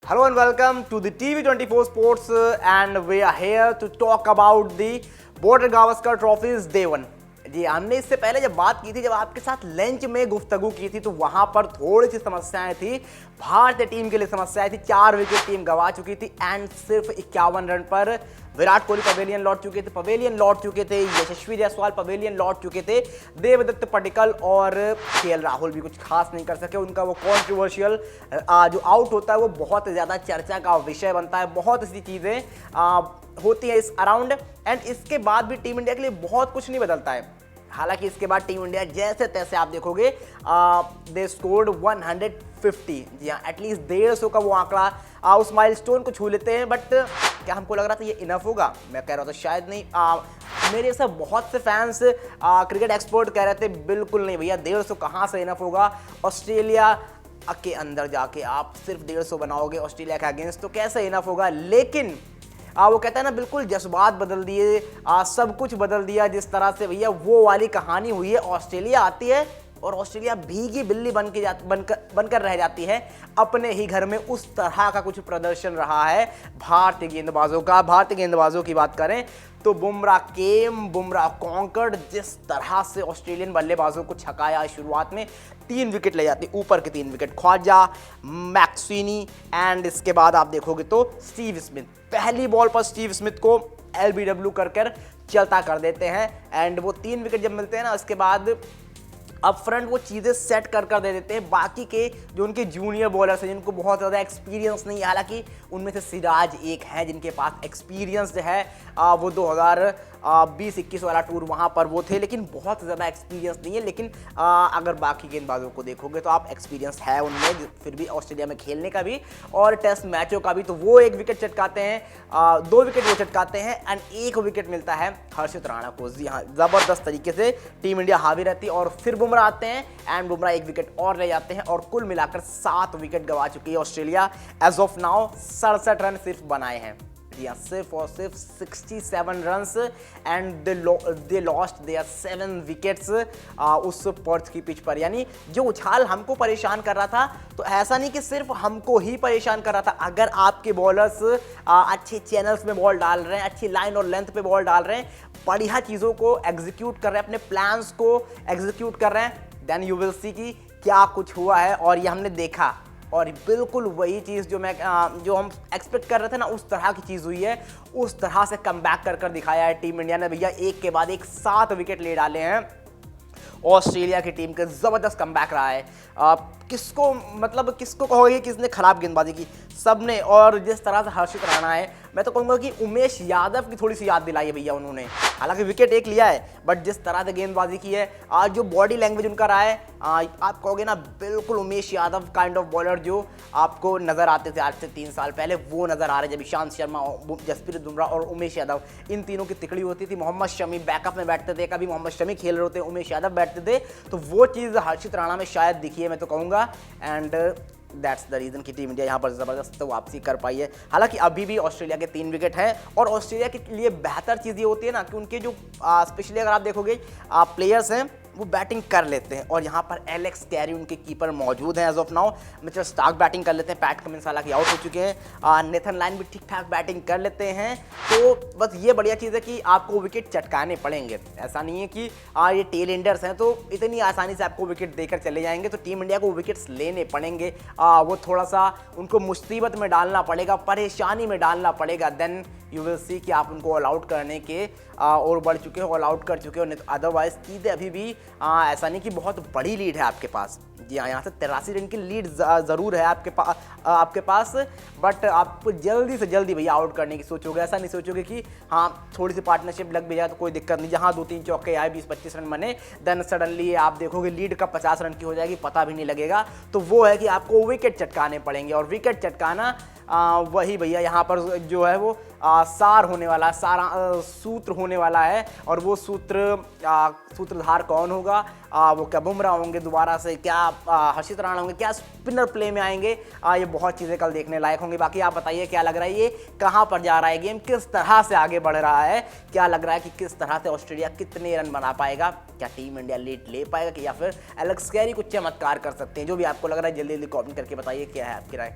Hello and welcome to the TV24 Sports and we are here to talk about the Border Gavaskar Trophies Day 1। जी हमने इससे पहले जब बात की थी, जब आपके साथ लंच में गुफ्तगू की थी, तो वहां पर थोड़ी सी समस्याएं थी। भारतीय टीम के लिए समस्याएं थी। 4 विकेट टीम गंवा चुकी थी एंड सिर्फ 51 रन पर विराट कोहली पवेलियन लौट चुके थे, यशस्वी जायसवाल पवेलियन लौट चुके थे, देवदत्त पडिक्कल और केएल राहुल भी कुछ खास नहीं कर सके। उनका वो कॉन्ट्रोवर्शियल जो आउट होता है वो बहुत ज़्यादा चर्चा का विषय बनता है। बहुत ऐसी चीज़ें होती हैं इस अराउंड एंड इसके बाद भी टीम इंडिया के लिए बहुत कुछ नहीं बदलता है। हालांकि इसके बाद टीम इंडिया जैसे तैसे आप देखोगे दे स्कोर्ड 150। जी हाँ, एटलीस्ट 150 का वो आंकड़ा उस माइलस्टोन को छू लेते हैं। बट क्या हमको लग रहा था ये इनफ होगा? मैं कह रहा था शायद नहीं। मेरे से बहुत से फैंस क्रिकेट एक्सपर्ट कह रहे थे बिल्कुल नहीं भैया, 150 कहाँ से इनफ होगा। ऑस्ट्रेलिया के अंदर जाके आप सिर्फ 150 बनाओगे ऑस्ट्रेलिया के अगेंस्ट, तो कैसे इनफ होगा। लेकिन वो कहता है ना, बिल्कुल जज्बात बदल दिए, सब कुछ बदल दिया। जिस तरह से भैया वो वाली कहानी हुई है, ऑस्ट्रेलिया आती है और ऑस्ट्रेलिया भीगी बिल्ली बनकर रह जाती है अपने ही घर में। उस तरह का कुछ प्रदर्शन रहा है भारतीय गेंदबाजों का। भारतीय गेंदबाजों की बात करें तो बुमराह कॉन्कर्ड। जिस तरह से ऑस्ट्रेलियन बल्लेबाजों को छकाया शुरुआत में, 3 विकेट ले जाती, ऊपर के 3 विकेट, ख्वाजा, मैक्सवेनी एंड इसके बाद आप देखोगे तो स्टीव स्मिथ। पहली बॉल पर स्टीव स्मिथ को LBW कर चलता कर देते हैं एंड वो 3 विकेट जब मिलते हैं ना, उसके बाद अब फ्रंट वो चीज़ें सेट कर दे देते हैं। बाकी के जो उनके जूनियर बॉलर्स हैं जिनको बहुत ज़्यादा एक्सपीरियंस नहीं है, हालांकि उनमें से सिराज एक है जिनके पास एक्सपीरियंस जो है वो 2020-21 वाला टूर वहाँ पर वो थे, लेकिन बहुत ज़्यादा एक्सपीरियंस नहीं है। लेकिन अगर बाकी गेंदबाजों को देखोगे तो आप एक्सपीरियंस है उनमें फिर भी ऑस्ट्रेलिया में खेलने का भी और टेस्ट मैचों का भी। तो वो 1 विकेट चटकाते हैं, 2 विकेट वो चटकाते हैं एंड 1 विकेट मिलता है हर्षित राणा को। जी हाँ, ज़बरदस्त तरीके से टीम इंडिया हावी रहती है और फिर बुमराह आते हैं एंड बुमराह 1 विकेट और ले जाते हैं और कुल मिलाकर 7 विकेट गंवा चुकी है Australia. As of now 67 run सिर्फ बनाए हैं। जी हाँ, सिर्फ और सिर्फ 67 runs and they lost their 7 wickets उस पर्थ की पिच पर। यानी जो उछाल हमको परेशान कर रहा था, तो ऐसा नहीं कि सिर्फ हमको ही परेशान कर रहा था। अगर आपके बॉलर्स अच्छे चैनल्स में बॉल डाल रहे हैं, अच्छी लाइन और लेंथ पे बॉल डाल रहे हैं, बढ़िया चीज़ों को एग्जीक्यूट कर रहे हैं, अपने प्लान्स को एग्जीक्यूट कर रहे हैं, देन यू विल सी कि क्या कुछ हुआ है। और ये हमने देखा और बिल्कुल वही चीज़ जो हम एक्सपेक्ट कर रहे थे ना, उस तरह की चीज़ हुई है। उस तरह से कम बैक कर दिखाया है टीम इंडिया ने। भैया एक के बाद एक 7 विकेट ले डाले हैं ऑस्ट्रेलिया की टीम का। ज़बरदस्त कमबैक रहा है। किसको कहोगे किसने खराब गेंदबाजी की? सबने। और जिस तरह से हर्षित राणा है, मैं तो कहूँगा कि उमेश यादव की थोड़ी सी याद दिलाई है भैया उन्होंने। हालांकि विकेट एक लिया है, बट जिस तरह से गेंदबाजी की है, आज जो बॉडी लैंग्वेज उनका रहा है, आप कहोगे ना बिल्कुल Umesh Yadav kind of bowler जो आपको नज़र आते थे आज से 3 साल पहले, वो नज़र आ रहे जब ईशांत शर्मा, जसप्रीत बुमराह और उमेश यादव, इन तीनों की तिकड़ी होती थी। मोहम्मद शमी बैकअप में बैठते थे, कभी मोहम्मद शमी खेल रहे होते, उमेश यादव बैठते थे। तो वो चीज़ हर्षित राणा में शायद दिखी है, मैं तो कहूँगा। एंड दैट्स द रीज़न कि टीम इंडिया यहाँ पर ज़बरदस्त वापसी कर पाई है। हालांकि अभी भी ऑस्ट्रेलिया के 3 विकेट हैं और ऑस्ट्रेलिया के लिए बेहतर चीज़ ये होती है ना कि उनके जो स्पेशली अगर आप देखोगे प्लेयर्स हैं वो बैटिंग कर लेते हैं। और यहाँ पर एलेक्स कैरी उनके कीपर मौजूद हैं as of now. Mitchell Starc batting कर लेते हैं, पैट कमिंस हालांकि आउट हो चुके हैं, नेथन लाइन भी ठीक ठाक बैटिंग कर लेते हैं। तो बस ये बढ़िया चीज़ है कि आपको विकेट चटकाने पड़ेंगे। ऐसा नहीं है कि ये टेल एंडर्स हैं तो इतनी आसानी से आपको विकेट देकर चले जाएंगे। तो टीम इंडिया को विकेट्स लेने पड़ेंगे, वो थोड़ा सा उनको मुसीबत में डालना पड़ेगा, परेशानी में डालना पड़ेगा। देन यू विल सी कि आप उनको ऑल आउट करने के और बढ़ चुके हो, ऑल आउट कर चुके हो। अदरवाइज चीज़ें अभी भी ऐसा नहीं कि बहुत बड़ी लीड है आपके पास। जी हाँ, यहाँ से 83 रन की लीड ज़रूर है आपके पास, बट आप जल्दी से जल्दी भैया आउट करने की सोचोगे। ऐसा नहीं सोचोगे कि हाँ थोड़ी सी पार्टनरशिप लग भी जाए तो कोई दिक्कत नहीं। जहाँ 2-3 चौके आए, 20-25 रन बने, देन सडनली आप देखोगे लीड कब 50 रन की हो जाएगी, पता भी नहीं लगेगा। तो वो है कि आपको विकेट चटकाने पड़ेंगे और विकेट चटकाना वही भैया यहाँ पर जो है वो सार होने वाला है, सारा सूत्र होने वाला है। और वो सूत्रधार कौन होगा? वो क्या बुमराह होंगे दोबारा से, क्या हर्षित राणा होंगे, क्या स्पिनर प्ले में आएंगे? ये बहुत चीज़ें कल देखने लायक होंगी। बाकी आप बताइए क्या लग रहा है, ये कहाँ पर जा रहा है गेम, किस तरह से आगे बढ़ रहा है? क्या लग रहा है कि किस तरह से ऑस्ट्रेलिया कितने रन बना पाएगा? क्या टीम इंडिया लीड ले पाएगा कि या फिर एलेक्स कैरी कुछ चमत्कार कर सकते हैं? जो भी आपको लग रहा है जल्दी जल्दी कमेंट करके बताइए क्या है आपकी राय।